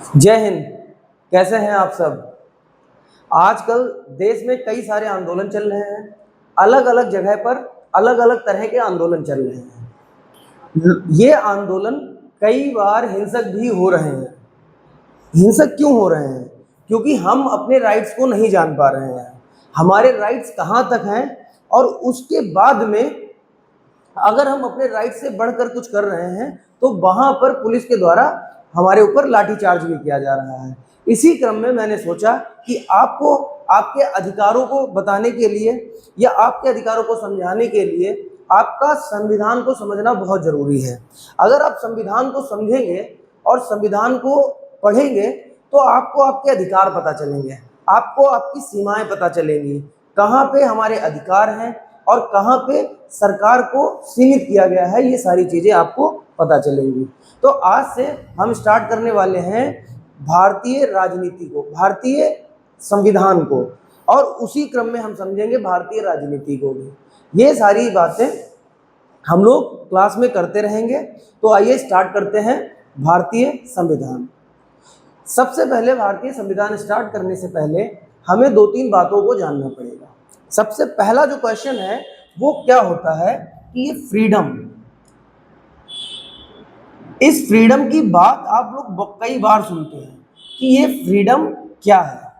जय हिंद। कैसे हैं आप सब। आजकल देश में कई सारे आंदोलन चल रहे हैं। अलग अलग जगह पर अलग अलग तरह के आंदोलन चल रहे हैं। ये आंदोलन कई बार हिंसक भी हो रहे हैं। हिंसक क्यों हो रहे हैं? क्योंकि हम अपने राइट्स को नहीं जान पा रहे हैं। हमारे राइट्स कहाँ तक हैं, और उसके बाद में अगर हम अपने राइट से बढ़कर कुछ कर रहे हैं तो वहां पर पुलिस के द्वारा हमारे ऊपर लाठीचार्ज भी किया जा रहा है। इसी क्रम में मैंने सोचा कि आपको आपके अधिकारों को बताने के लिए या आपके अधिकारों को समझाने के लिए आपका संविधान को समझना बहुत जरूरी है। अगर आप संविधान को समझेंगे और संविधान को पढ़ेंगे तो आपको आपके अधिकार पता चलेंगे, आपको आपकी सीमाएं पता चलेंगी, कहाँ पे हमारे अधिकार हैं और कहाँ पे सरकार को सीमित किया गया है। ये सारी चीजें आपको पता चलेंगी। तो आज से हम स्टार्ट करने वाले हैं भारतीय राजनीति को, भारतीय संविधान को, और उसी क्रम में हम समझेंगे भारतीय राजनीति को भी। ये सारी बातें हम लोग क्लास में करते रहेंगे। तो आइए स्टार्ट करते हैं भारतीय संविधान। सबसे पहले भारतीय संविधान स्टार्ट करने से पहले हमें दो तीन बातों को जानना पड़ेगा। सबसे पहला जो क्वेश्चन है वो क्या होता है कि ये फ्रीडम, इस फ्रीडम की बात आप लोग कई बार सुनते हैं कि ये फ्रीडम क्या है,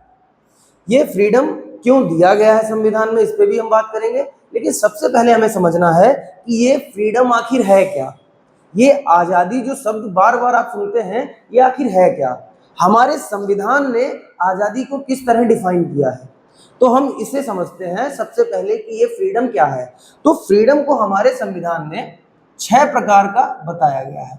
ये फ्रीडम क्यों दिया गया है संविधान में, इस पे भी हम बात करेंगे। लेकिन सबसे पहले हमें समझना है कि ये फ्रीडम आखिर है क्या। ये आजादी जो शब्द बार बार आप सुनते हैं, ये आखिर है क्या। हमारे संविधान ने आजादी को किस तरह डिफाइन किया है, तो हम इसे समझते हैं सबसे पहले कि ये फ्रीडम क्या है। तो फ्रीडम को हमारे संविधान में 6 प्रकार का बताया गया है।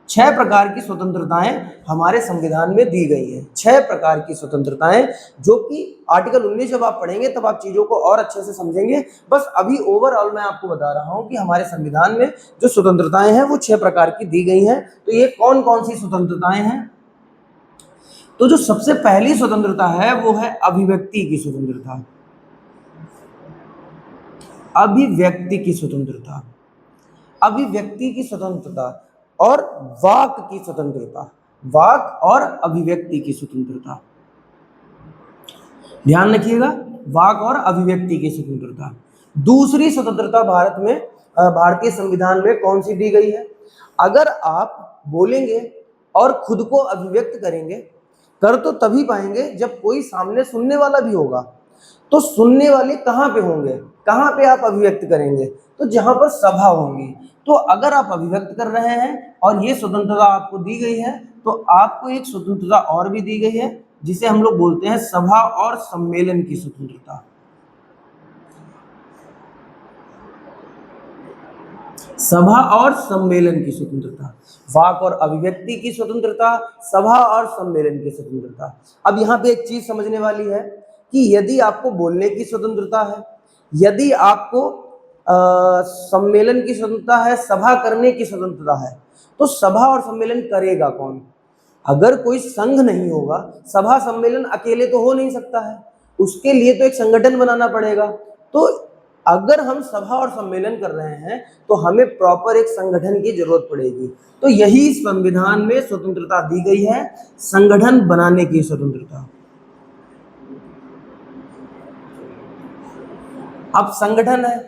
6 प्रकार की स्वतंत्रताएं हमारे संविधान में दी गई है। 6 प्रकार की स्वतंत्रताएं, जो कि आर्टिकल 19 जब आप पढ़ेंगे तब आप चीजों को और अच्छे से समझेंगे। बस अभी ओवरऑल मैं आपको बता रहा हूं कि हमारे संविधान में जो स्वतंत्रताएं हैं वो 6 प्रकार की दी गई हैं। तो ये कौन कौन सी स्वतंत्रताएं हैं? तो जो सबसे पहली स्वतंत्रता है वो है अभिव्यक्ति की स्वतंत्रता। अभिव्यक्ति की स्वतंत्रता, अभिव्यक्ति की स्वतंत्रता और वाक की स्वतंत्रता, वाक और अभिव्यक्ति की स्वतंत्रता। ध्यान रखिएगा, वाक और अभिव्यक्ति की स्वतंत्रता। दूसरी स्वतंत्रता भारत में भारतीय संविधान में कौन सी दी गई है? अगर आप बोलेंगे और खुद को अभिव्यक्त करेंगे, कर तो तभी पाएंगे जब कोई सामने सुनने वाला भी होगा। तो सुनने वाले कहाँ पे होंगे, कहाँ पे आप अभिव्यक्त करेंगे? तो जहां पर सभा होंगी। तो अगर आप अभिव्यक्त कर रहे हैं और ये स्वतंत्रता आपको दी गई है, तो आपको एक स्वतंत्रता और भी दी गई है जिसे हम लोग बोलते हैं सभा और सम्मेलन की स्वतंत्रता। सभा और सम्मेलन की स्वतंत्रता, वाक और अभिव्यक्ति की स्वतंत्रता, सभा और सम्मेलन की स्वतंत्रता। अब यहाँ पे एक चीज समझने वाली है कि यदि आपको बोलने की स्वतंत्रता है, यदि आपको सम्मेलन की स्वतंत्रता है, सभा करने की स्वतंत्रता है, तो सभा और सम्मेलन करेगा कौन? अगर कोई संघ नहीं होगा, सभा सम्मेलन अकेले तो हो नहीं सकता है, उसके लिए तो एक संगठन बनाना पड़ेगा। तो अगर हम सभा और सम्मेलन कर रहे हैं तो हमें प्रॉपर एक संगठन की जरूरत पड़ेगी। तो यही संविधान में स्वतंत्रता दी गई है, संगठन बनाने की स्वतंत्रता। अब संगठन है,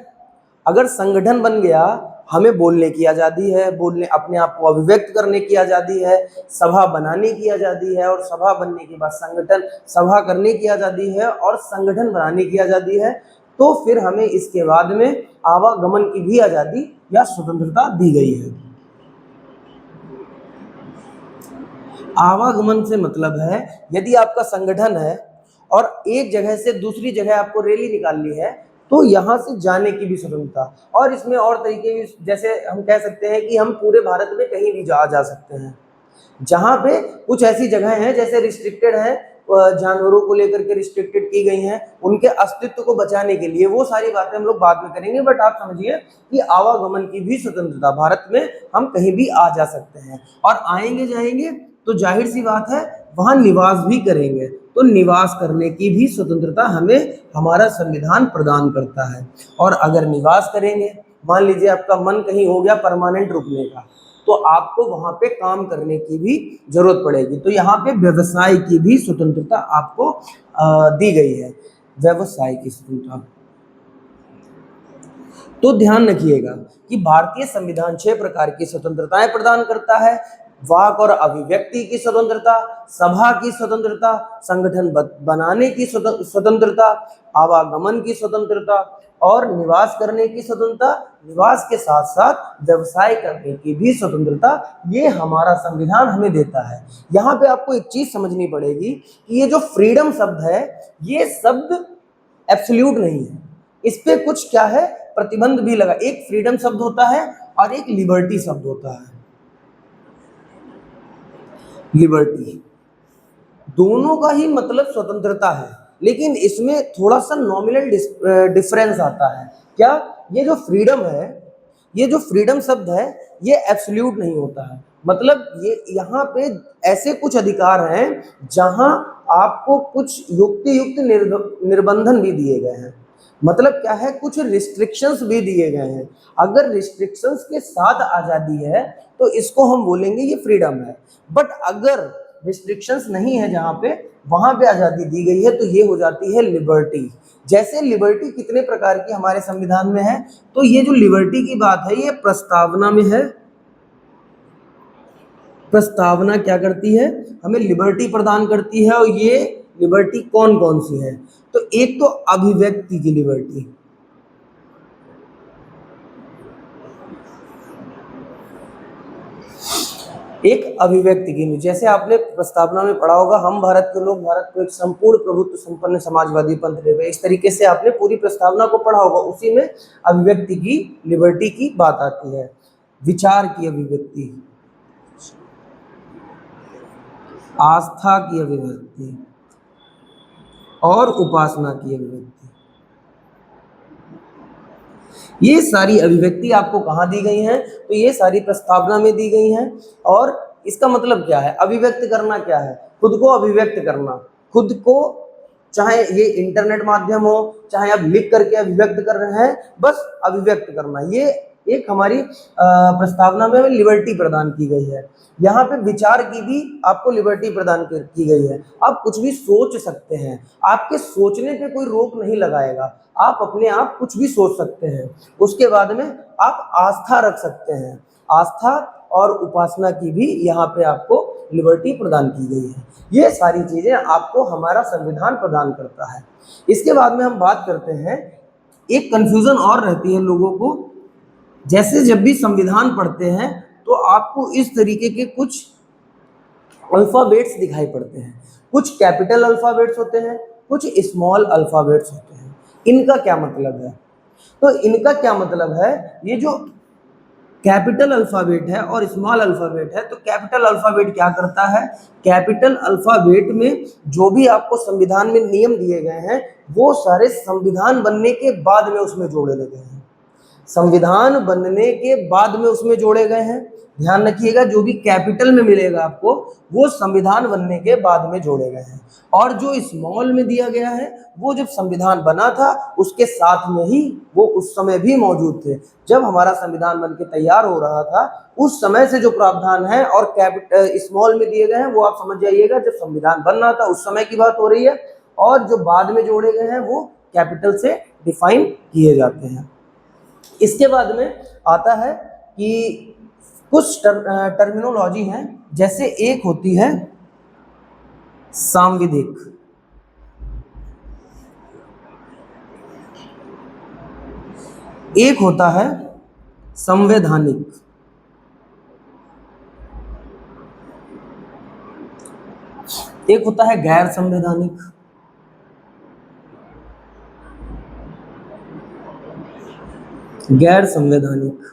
अगर संगठन बन गया, हमें बोलने की आजादी है, बोलने अपने आप को अभिव्यक्त करने की आजादी है, सभा बनाने की आजादी है, और सभा बनने के बाद संगठन, सभा करने की आजादी है और संगठन बनाने की आजादी है। तो फिर हमें इसके बाद में आवागमन की भी आजादी या स्वतंत्रता दी गई है। आवागमन से मतलब है यदि आपका संगठन है और एक जगह से दूसरी जगह आपको रैली निकालनी है, तो यहाँ से जाने की भी स्वतंत्रता। और इसमें और तरीके भी, जैसे हम कह सकते हैं कि हम पूरे भारत में कहीं भी जा सकते हैं। जहाँ पे कुछ ऐसी जगह हैं जैसे रिस्ट्रिक्टेड है, जानवरों को लेकर के रिस्ट्रिक्टेड की गई हैं, उनके अस्तित्व को बचाने के लिए, वो सारी बातें हम लोग बाद में करेंगे। बट आप समझिए कि आवागमन की भी स्वतंत्रता, भारत में हम कहीं भी आ जा सकते हैं, और आएंगे जाएंगे तो जाहिर सी बात है वहां निवास भी करेंगे। तो निवास करने की भी स्वतंत्रता हमें हमारा संविधान प्रदान करता है। और अगर निवास करेंगे, मान लीजिए आपका मन कहीं हो गया परमानेंट रुकने का, तो आपको वहां पे काम करने की भी जरूरत पड़ेगी। तो यहाँ पे व्यवसाय की भी स्वतंत्रता आपको दी गई है, व्यवसाय की स्वतंत्रता। तो ध्यान रखिएगा कि भारतीय संविधान 6 प्रकार की स्वतंत्रताएं प्रदान करता है। वाक और अभिव्यक्ति की स्वतंत्रता, सभा की स्वतंत्रता, संगठन बनाने की स्वतंत्रता, आवागमन की स्वतंत्रता और निवास करने की स्वतंत्रता, निवास के साथ साथ व्यवसाय करने की भी स्वतंत्रता, ये हमारा संविधान हमें देता है। यहाँ पे आपको एक चीज समझनी पड़ेगी कि ये जो फ्रीडम शब्द है, ये शब्द एब्सोल्यूट नहीं है, इस पे कुछ क्या है, प्रतिबंध भी लगा। एक फ्रीडम शब्द होता है और एक लिबर्टी शब्द होता है। लिबर्टी, दोनों का ही मतलब स्वतंत्रता है, लेकिन इसमें थोड़ा सा नॉमिनल डिफरेंस आता है। क्या, ये जो फ्रीडम है, ये जो फ्रीडम शब्द है, ये एब्सोल्यूट नहीं होता है। मतलब ये यहाँ पे ऐसे कुछ अधिकार हैं जहां आपको कुछ युक्त निर्बंधन भी दिए गए हैं। मतलब क्या है, कुछ रिस्ट्रिक्शंस भी दिए गए हैं। अगर रिस्ट्रिक्शंस के साथ आजादी है तो इसको हम बोलेंगे ये फ्रीडम है। बट अगर रिस्ट्रिक्शंस नहीं है जहां पे, वहां पे आजादी दी गई है, तो ये हो जाती है लिबर्टी। जैसे लिबर्टी कितने प्रकार की हमारे संविधान में है, तो ये जो लिबर्टी की बात है, ये प्रस्तावना में है। प्रस्तावना क्या करती है, हमें लिबर्टी प्रदान करती है। और ये लिबर्टी कौन कौन सी है, तो एक तो अभिव्यक्ति की लिबर्टी, एक अभिव्यक्ति की, जैसे आपने प्रस्तावना में पढ़ा होगा, हम भारत के लोग भारत को एक संपूर्ण प्रभुत्व संपन्न समाजवादी पंथ देवे, इस तरीके से आपने पूरी प्रस्तावना को पढ़ा होगा। उसी में अभिव्यक्ति की लिबर्टी की बात आती है। विचार की अभिव्यक्ति, आस्था की अभिव्यक्ति और उपासना की अभिव्यक्ति, ये सारी अभिव्यक्ति आपको कहाँ दी गई हैं, तो ये सारी प्रस्तावना में दी गई हैं। और इसका मतलब क्या है, अभिव्यक्त करना क्या है, खुद को अभिव्यक्त करना। खुद को, चाहे ये इंटरनेट माध्यम हो, चाहे आप लिख करके अभिव्यक्त कर रहे हैं, बस अभिव्यक्त करना, ये एक हमारी प्रस्तावना में लिबर्टी प्रदान की गई है। यहाँ पे विचार की भी आपको लिबर्टी प्रदान की गई है। आप कुछ भी सोच सकते हैं, आपके सोचने पे कोई रोक नहीं लगाएगा, आप अपने आप कुछ भी सोच सकते हैं। उसके बाद में आप आस्था रख सकते हैं, आस्था और उपासना की भी यहाँ पे आपको लिबर्टी प्रदान की गई है। ये सारी चीजें आपको हमारा संविधान प्रदान करता है। इसके बाद में हम बात करते हैं, एक कंफ्यूजन और रहती है लोगों को, जैसे जब भी संविधान पढ़ते हैं तो आपको इस तरीके के कुछ अल्फाबेट्स दिखाई पड़ते हैं। कुछ कैपिटल अल्फाबेट्स होते हैं, कुछ स्मॉल अल्फाबेट्स होते हैं। इनका क्या मतलब है, तो इनका क्या मतलब है, ये जो कैपिटल अल्फाबेट है और स्मॉल अल्फाबेट है, तो कैपिटल अल्फाबेट क्या करता है, कैपिटल अल्फाबेट में जो भी आपको संविधान में नियम दिए गए हैं, वो सारे संविधान बनने के बाद में उसमें जोड़े गए हैं। संविधान बनने के बाद में उसमें जोड़े गए हैं। ध्यान रखिएगा, जो भी कैपिटल में मिलेगा आपको, वो संविधान बनने के बाद में जोड़े गए हैं। और जो स्मॉल में दिया गया है, वो जब संविधान बना था उसके साथ में ही वो उस समय भी मौजूद थे। जब हमारा संविधान बन के तैयार हो रहा था, उस समय से जो प्रावधान है और कैपिटल स्मॉल में दिए गए हैं, वो आप समझ जाइएगा जब संविधान बन रहा था उस समय की बात हो रही है। और जो बाद में जोड़े गए हैं वो कैपिटल से डिफाइन किए जाते हैं। इसके बाद में आता है कि कुछ टर्मिनोलॉजी हैं, जैसे एक होती है सांविधिक, एक होता है संवैधानिक, एक होता है गैर संवैधानिक, गैर संवैधानिक।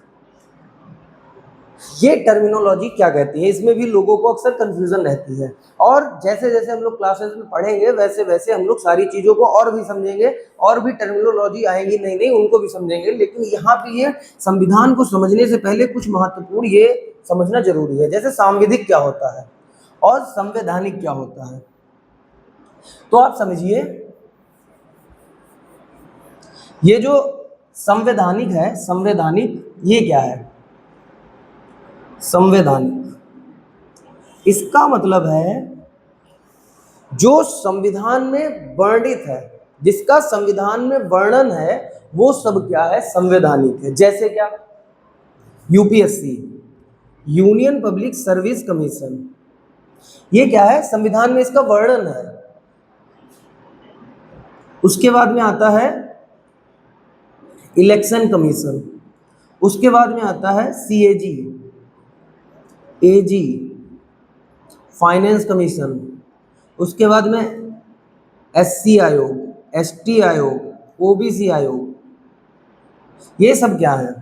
ये टर्मिनोलॉजी क्या कहती है, इसमें भी लोगों को अक्सर कंफ्यूजन रहती है। और जैसे जैसे हम लोग क्लासेस में पढ़ेंगे, वैसे वैसे हम लोग सारी चीज़ों को और भी समझेंगे, और भी टर्मिनोलॉजी आएंगी नई नई, उनको भी समझेंगे। लेकिन यहाँ पे ये संविधान को समझने से पहले कुछ महत्वपूर्ण ये समझना जरूरी है, जैसे सांविधिक क्या होता है और संवैधानिक क्या होता है। तो आप समझिए, ये जो संवैधानिक है, संवैधानिक ये क्या है, संवैधानिक, इसका मतलब है जो संविधान में वर्णित है, जिसका संविधान में वर्णन है, वो सब क्या है, संवैधानिक है। जैसे क्या, UPSC, union public service commission, ये क्या है, संविधान में इसका वर्णन है। उसके बाद में आता है इलेक्शन कमीशन, उसके बाद में आता है सीएजी, एजी, फाइनेंस कमीशन, उसके बाद में एससी आयोग, एसटी आयोग, ओबीसी आयोग, ये सब क्या है,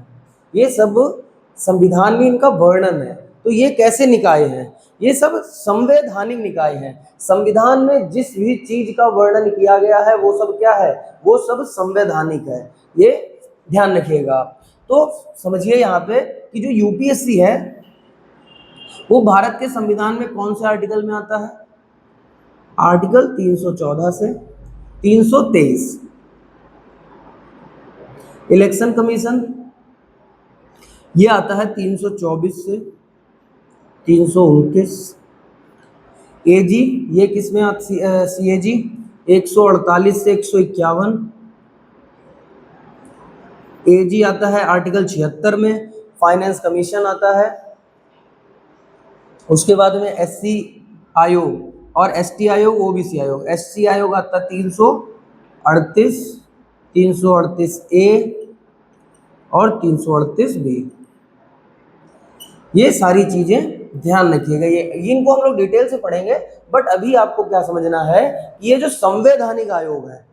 ये सब संविधान में इनका वर्णन है। तो ये कैसे निकाय हैं, ये सब संवैधानिक निकाय हैं। संविधान में जिस भी चीज का वर्णन किया गया है वो सब क्या है, वो सब संवैधानिक है, ये ध्यान रखिएगा। तो समझिए यहाँ पे कि जो यूपीएससी है वो भारत के संविधान में कौन से आर्टिकल में आता है, आर्टिकल 314 से 323। इलेक्शन कमीशन ये आता है 324 से 329। एजी ये किस में सीएजी 148 से 151। एजी आता है आर्टिकल 76 में। फाइनेंस कमीशन आता है। उसके बाद में एससी आयोग और एसटी आयोग, ओबीसी आयोग। एससी आयोग आता है 338, 338 ए और 338 बी। ये सारी चीजें ध्यान रखिएगा, ये इनको हम लोग डिटेल से पढ़ेंगे। बट अभी आपको क्या समझना है, ये जो संवैधानिक आयोग है,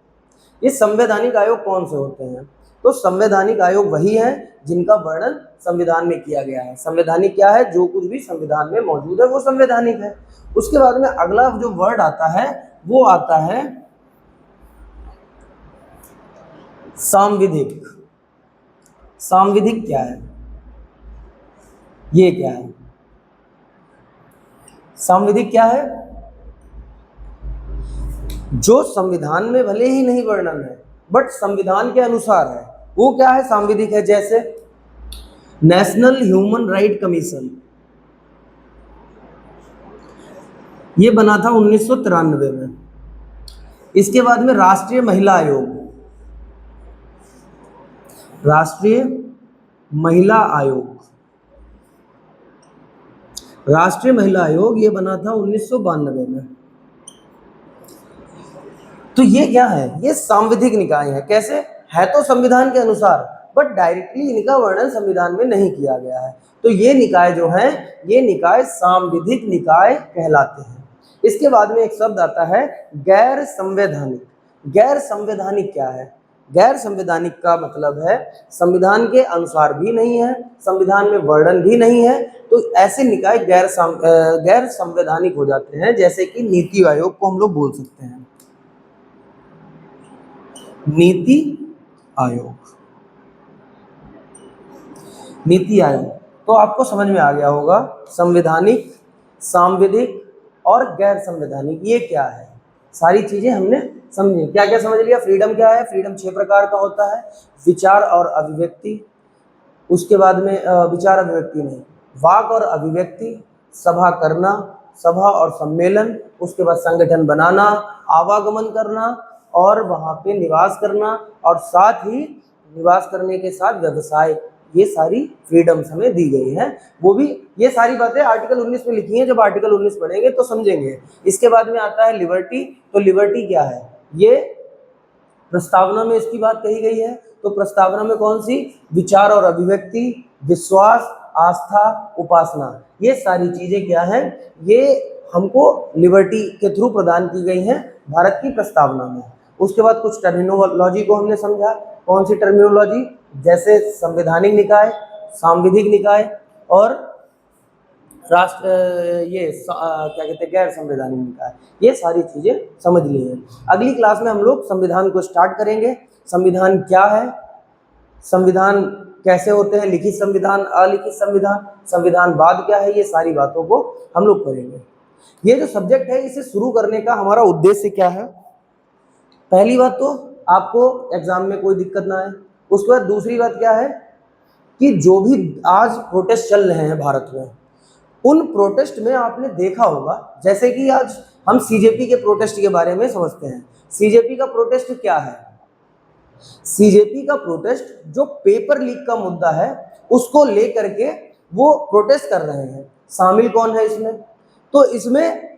ये संवैधानिक आयोग कौन से होते हैं, तो संवैधानिक आयोग वही है जिनका वर्णन संविधान में किया गया है। संवैधानिक क्या है, जो कुछ भी संविधान में मौजूद है वो संवैधानिक है। उसके बाद में अगला जो वर्ड आता है वो आता है सांविधिक। सांविधिक क्या है, ये क्या है, सांविधिक क्या है, जो संविधान में भले ही नहीं वर्णन है बट संविधान के अनुसार है, वो क्या है, सांविधिक है। जैसे नेशनल ह्यूमन राइट कमीशन, ये बना था 1993 में। इसके बाद में राष्ट्रीय महिला आयोग, राष्ट्रीय महिला आयोग, राष्ट्रीय महिला आयोग ये बना था 1992 में। तो ये क्या है, ये सांविधिक निकाय है। कैसे है, तो संविधान के अनुसार, बट डायरेक्टली इनका वर्णन संविधान में नहीं किया गया है। तो ये निकाय जो है, ये निकाय सांविधिक निकाय कहलाते हैं। इसके बाद में एक शब्द आता है गैर संवैधानिक। गैर संवैधानिक क्या है, गैर संवैधानिक का मतलब है संविधान के अनुसार भी नहीं है, संविधान में वर्णन भी नहीं है, तो ऐसे निकाय गैर संवैधानिक हो जाते हैं। जैसे कि नीति आयोग को हम लोग बोल सकते हैं, नीति आयोग। नीति आयोग तो आपको समझ में आ गया होगा, संवैधानिक, सांविधिक और गैर संवैधानिक ये क्या है, सारी चीजें हमने समझी। क्या क्या समझ लिया, फ्रीडम क्या है, फ्रीडम 6 प्रकार का होता है। विचार और अभिव्यक्ति, उसके बाद में विचार अभिव्यक्ति नहीं, वाक और अभिव्यक्ति, सभा करना, सभा और सम्मेलन, उसके बाद संगठन बनाना, आवागमन करना और वहाँ पे निवास करना, और साथ ही निवास करने के साथ व्यवसाय, ये सारी फ्रीडम्स हमें दी गई हैं। वो भी ये सारी बातें आर्टिकल 19 में लिखी हैं, जब आर्टिकल 19 पढ़ेंगे तो समझेंगे। इसके बाद में आता है लिबर्टी। तो लिबर्टी क्या है, ये प्रस्तावना में इसकी बात कही गई है। तो प्रस्तावना में कौन सी, विचार और अभिव्यक्ति, विश्वास, आस्था, उपासना, ये सारी चीजें क्या हैं, ये हमको लिबर्टी के थ्रू प्रदान की गई हैं भारत की प्रस्तावना में। उसके बाद कुछ टर्मिनोलॉजी को हमने समझा। कौन सी टर्मिनोलॉजी, जैसे संवैधानिक निकाय, सांविधिक निकाय और राष्ट्र क्या कहते हैं, गैर संवैधानिक निकाय, ये सारी चीजें समझ ली हैं। अगली क्लास में हम लोग संविधान को स्टार्ट करेंगे। संविधान क्या है, संविधान कैसे होते हैं, लिखित संविधान, अलिखित संविधान, संविधानवाद क्या है, ये सारी बातों को हम लोग करेंगे। ये जो सब्जेक्ट है इसे शुरू करने का हमारा उद्देश्य क्या है, पहली बात तो आपको एग्जाम में कोई दिक्कत ना आए। उसके बाद दूसरी बात क्या है कि जो भी आज प्रोटेस्ट चल रहे हैं भारत में, उन प्रोटेस्ट में आपने देखा होगा, जैसे कि आज हम सीजेपी के प्रोटेस्ट के बारे में समझते हैं। सीजेपी का प्रोटेस्ट क्या है? सीजेपी का प्रोटेस्ट जो पेपर लीक का मुद्दा है उसको लेकर के वो प्रोटेस्ट कर रहे हैं। शामिल कौन है इसमें? तो इसमें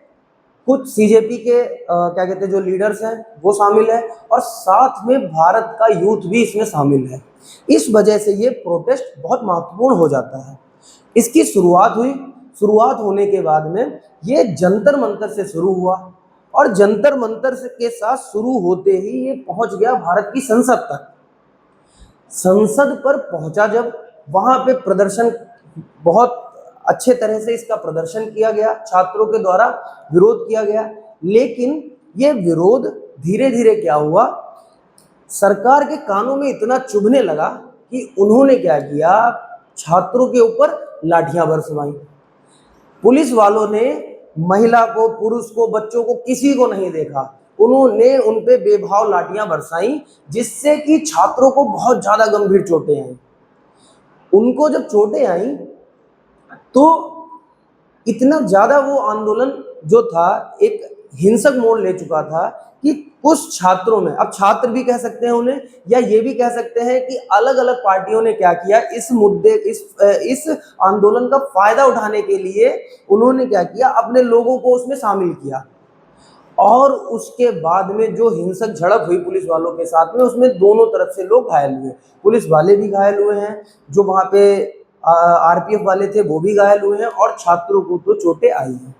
कुछ सीजेपी के क्या कहते हैं जो लीडर्स हैं वो शामिल है, और साथ में भारत का यूथ भी इसमें शामिल है। इस वजह से ये प्रोटेस्ट बहुत महत्वपूर्ण हो जाता है। इसकी शुरुआत हुई, शुरुआत होने के बाद में ये जंतर मंतर से शुरू हुआ, और जंतर मंतर के साथ शुरू होते ही ये पहुंच गया भारत की संसद तक। संसद पर पहुंचा जब, वहां पे प्रदर्शन बहुत अच्छे तरह से इसका प्रदर्शन किया गया, छात्रों के द्वारा विरोध किया गया। लेकिन ये विरोध धीरे धीरे क्या हुआ, सरकार के कानों में इतना चुभने लगा कि उन्होंने क्या किया, छात्रों के ऊपर लाठियां बरसवाई। पुलिस वालों ने महिला को, पुरुष को, बच्चों को, किसी को नहीं देखा, उन्होंने उन पे बेभाव लाठियां बरसाई, जिससे कि छात्रों को बहुत ज्यादा गंभीर चोटें आई। उनको जब चोटें आई तो इतना ज्यादा वो आंदोलन जो था एक हिंसक मोड़ ले चुका था कि कुछ छात्रों में, अब छात्र भी कह सकते हैं उन्हें, या ये भी कह सकते हैं कि अलग अलग पार्टियों ने क्या किया, इस मुद्दे इस आंदोलन का फायदा उठाने के लिए उन्होंने क्या किया, अपने लोगों को उसमें शामिल किया। और उसके बाद में जो हिंसक झड़प हुई पुलिस वालों के साथ में, उसमें दोनों तरफ से लोग घायल हुए। पुलिस वाले भी घायल हुए हैं, जो वहां पे आरपीएफ वाले थे वो भी घायल हुए हैं, और छात्रों को तो चोटें आई हैं।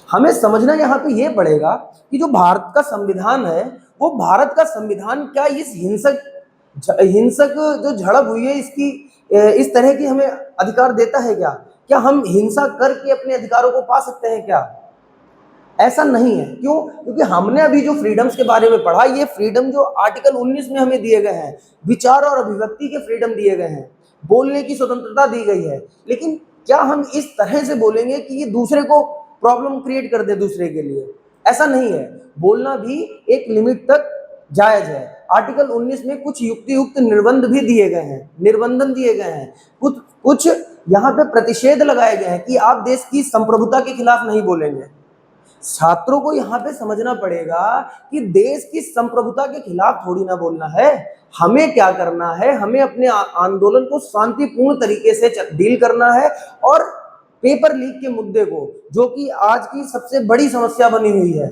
हमें समझना यहाँ पे ये पड़ेगा कि जो भारत का संविधान है, वो भारत का संविधान क्या इस हिंसक जो झड़प हुई है इसकी इस तरह की हमें अधिकार देता है क्या? क्या हम हिंसा करके अपने अधिकारों को पा सकते हैं क्या? ऐसा नहीं है। क्यों? क्योंकि हमने अभी जो फ्रीडम्स के बारे में पढ़ा, ये फ्रीडम जो आर्टिकल 19 में हमें दिए गए हैं, विचार और अभिव्यक्ति के फ्रीडम दिए गए हैं, बोलने की स्वतंत्रता दी गई है। लेकिन क्या हम इस तरह से बोलेंगे कि ये दूसरे को प्रॉब्लम क्रिएट कर दे दूसरे के लिए? ऐसा नहीं है। बोलना भी एक लिमिट तक जायज है। आर्टिकल 19 में कुछ युक्तियुक्त निर्बंध भी दिए गए हैं, निर्बंधन दिए गए हैं, कुछ यहाँ पे प्रतिषेध लगाए गए हैं कि आप देश की संप्रभुता के खिलाफ नहीं बोलेंगे। छात्रों को यहाँ पे समझना पड़ेगा कि देश की संप्रभुता के खिलाफ थोड़ी ना बोलना है। हमें क्या करना है, हमें अपने आंदोलन को शांतिपूर्ण तरीके से डील करना है, और पेपर लीक के मुद्दे को, जो कि आज की सबसे बड़ी समस्या बनी हुई है,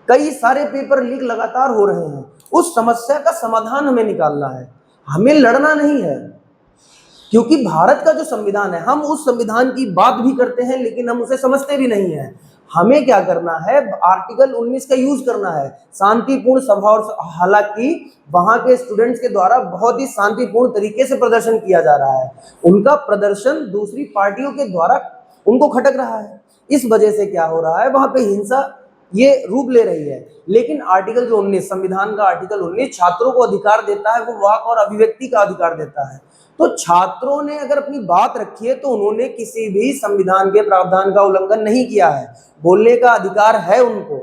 कई सारे पेपर लीक लगातार हो रहे हैं, उस समस्या का समाधान हमें निकालना है। हमें लड़ना नहीं है, क्योंकि भारत का जो संविधान है, हम उस संविधान की बात भी करते हैं लेकिन हम उसे समझते भी नहीं है। हमें क्या करना है, आर्टिकल 19 का यूज करना है, शांतिपूर्ण सभा। और हालांकि वहां के स्टूडेंट्स के द्वारा बहुत ही शांतिपूर्ण तरीके से प्रदर्शन किया जा रहा है, उनका प्रदर्शन दूसरी पार्टियों के द्वारा उनको खटक रहा है। इस वजह से क्या हो रहा है, वहां पे हिंसा ये रूप ले रही है। लेकिन आर्टिकल जो 19, संविधान का आर्टिकल 19 छात्रों को अधिकार देता है, वो वाक और अभिव्यक्ति का अधिकार देता है। तो छात्रों ने अगर अपनी बात रखी है तो उन्होंने किसी भी संविधान के प्रावधान का उल्लंघन नहीं किया है, बोलने का अधिकार है उनको।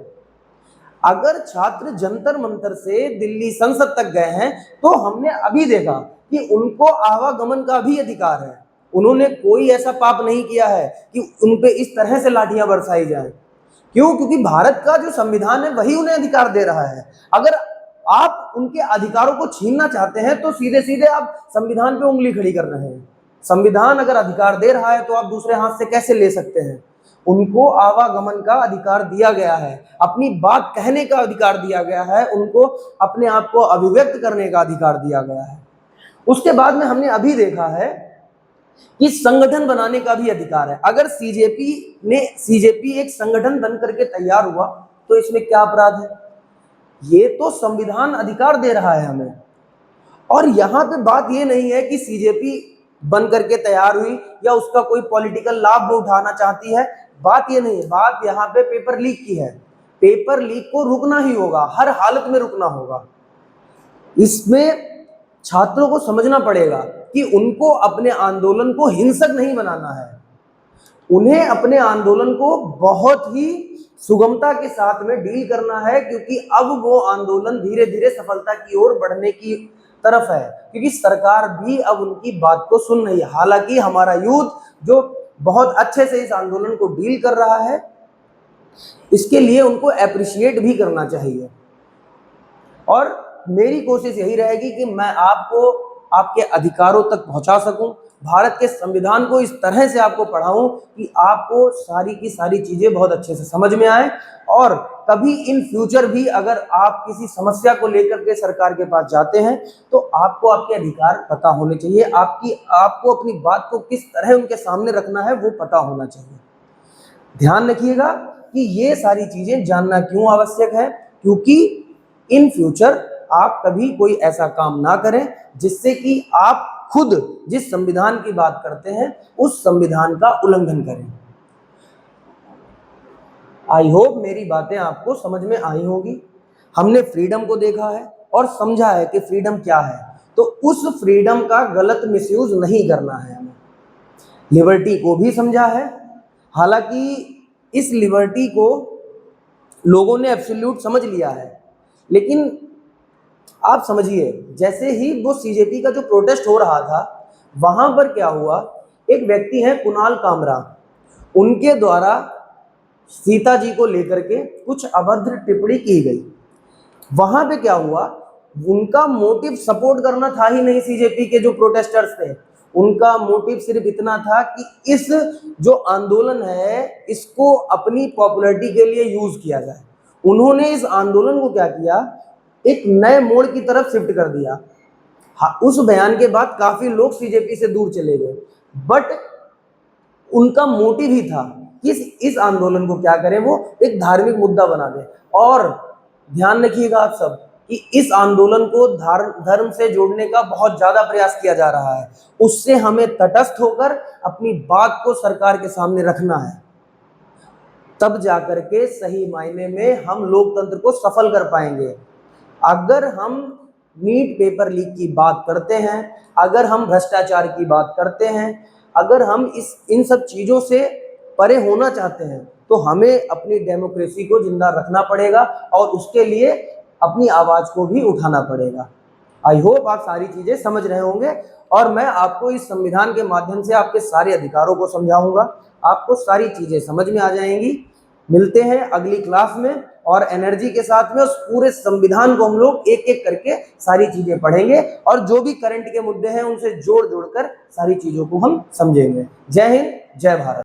अगर छात्र जंतर मंतर से दिल्ली संसद तक गए हैं तो हमने अभी देखा कि उनको आवागमन का भी अधिकार है। उन्होंने कोई ऐसा पाप नहीं किया है कि उनपे इस तरह से लाठियां बरसाई जाएं। क्यों? क्योंकि भारत का जो संविधान है वही उन्हें अधिकार दे रहा है। अगर आप उनके अधिकारों को छीनना चाहते हैं तो सीधे सीधे आप संविधान पे उंगली खड़ी कर रहे हैं। संविधान अगर अधिकार दे रहा है तो आप दूसरे हाथ से कैसे ले सकते हैं? उनको आवागमन का अधिकार दिया गया है, अपनी बात कहने का अधिकार दिया गया है, उनको अपने आप को अभिव्यक्त करने का अधिकार दिया गया है। उसके बाद में हमने अभी देखा है कि संगठन बनाने का भी अधिकार है। अगर सीजेपी एक संगठन बन करके तैयार हुआ तो इसमें क्या अपराध है? ये तो संविधान अधिकार दे रहा है हमें। और यहाँ पे बात ये नहीं है कि सीजेपी बन करके तैयार हुई या उसका कोई पॉलिटिकल लाभ वो उठाना चाहती है, बात ये नहीं है। बात यहाँ पे पेपर लीक की है। पेपर लीक को रुकना ही होगा, हर हालत में रुकना होगा। इसमें छात्रों को समझना पड़ेगा कि उनको अपने आंदोलन को हिंसक नहीं बनाना है, उन्हें अपने आंदोलन को बहुत ही सुगमता के साथ में डील करना है, क्योंकि अब वो आंदोलन धीरे धीरे सफलता की ओर बढ़ने की तरफ है, क्योंकि सरकार भी अब उनकी बात को सुन रही है। हालांकि हमारा यूथ जो बहुत अच्छे से इस आंदोलन को डील कर रहा है, इसके लिए उनको अप्रिशिएट भी करना चाहिए। और मेरी कोशिश यही रहेगी कि मैं आपको आपके अधिकारों तक पहुंचा सकूं, भारत के संविधान को इस तरह से आपको पढ़ाऊं कि आपको सारी की सारी चीजें बहुत अच्छे से समझ में आए, और कभी इन फ्यूचर भी अगर आप किसी समस्या को लेकर के सरकार के पास जाते हैं तो आपको आपके अधिकार पता होने चाहिए, आपको अपनी बात को किस तरह उनके सामने रखना है वो पता होना चाहिए। ध्यान रखिएगा कि ये सारी चीजें जानना क्यों आवश्यक है, क्योंकि इन फ्यूचर आप कभी कोई ऐसा काम ना करें जिससे कि आप खुद जिस संविधान की बात करते हैं उस संविधान का उल्लंघन करें। आई होप मेरी बातें आपको समझ में आई होंगी। हमने फ्रीडम को देखा है और समझा है कि फ्रीडम क्या है, तो उस फ्रीडम का गलत मिसयूज नहीं करना है हमें। लिबर्टी को भी समझा है, हालांकि इस लिबर्टी को लोगों ने एब्सोल्यूट समझ लिया है, लेकिन आप समझिए जैसे ही वो सीजेपी का जो प्रोटेस्ट हो रहा था वहां पर क्या हुआ, एक व्यक्ति है कुणाल कामरा, उनके द्वारा सीता जी को लेकर के कुछ अभद्र टिप्पणी की गई। वहां पे क्या हुआ, उनका मोटिव सपोर्ट करना था ही नहीं, सीजेपी के जो प्रोटेस्टर्स थे उनका मोटिव सिर्फ इतना था कि इस जो आंदोलन है इसको अपनी पॉपुलैरिटी के लिए यूज किया जाए। उन्होंने इस आंदोलन को क्या किया, एक नए मोड़ की तरफ शिफ्ट कर दिया। हाँ, उस बयान के बाद काफी लोग सीजेपी से दूर चले गए, बट उनका मोटिव ही था कि इस आंदोलन को क्या करें, वो एक धार्मिक मुद्दा बना दें। और ध्यान रखिएगा आप सब कि इस आंदोलन को धर्म से जोड़ने का बहुत ज्यादा प्रयास किया जा रहा है, उससे हमें तटस्थ होकर अपनी बात को सरकार के सामने रखना है, तब जाकर के सही मायने में हम लोकतंत्र को सफल कर पाएंगे। अगर हम नीट पेपर लीक की बात करते हैं, अगर हम भ्रष्टाचार की बात करते हैं, अगर हम इन सब चीजों से परे होना चाहते हैं तो हमें अपनी डेमोक्रेसी को जिंदा रखना पड़ेगा और उसके लिए अपनी आवाज को भी उठाना पड़ेगा। आई होप आप सारी चीजें समझ रहे होंगे और मैं आपको इस संविधान के माध्यम से आपके सारे अधिकारों को समझाऊंगा, आपको सारी चीजें समझ में आ जाएंगी। मिलते हैं अगली क्लास में और एनर्जी के साथ में उस पूरे संविधान को हम लोग एक एक करके सारी चीजें पढ़ेंगे और जो भी करंट के मुद्दे हैं उनसे जोड़ जोड़ कर सारी चीजों को हम समझेंगे। जय हिंद, जय भारत।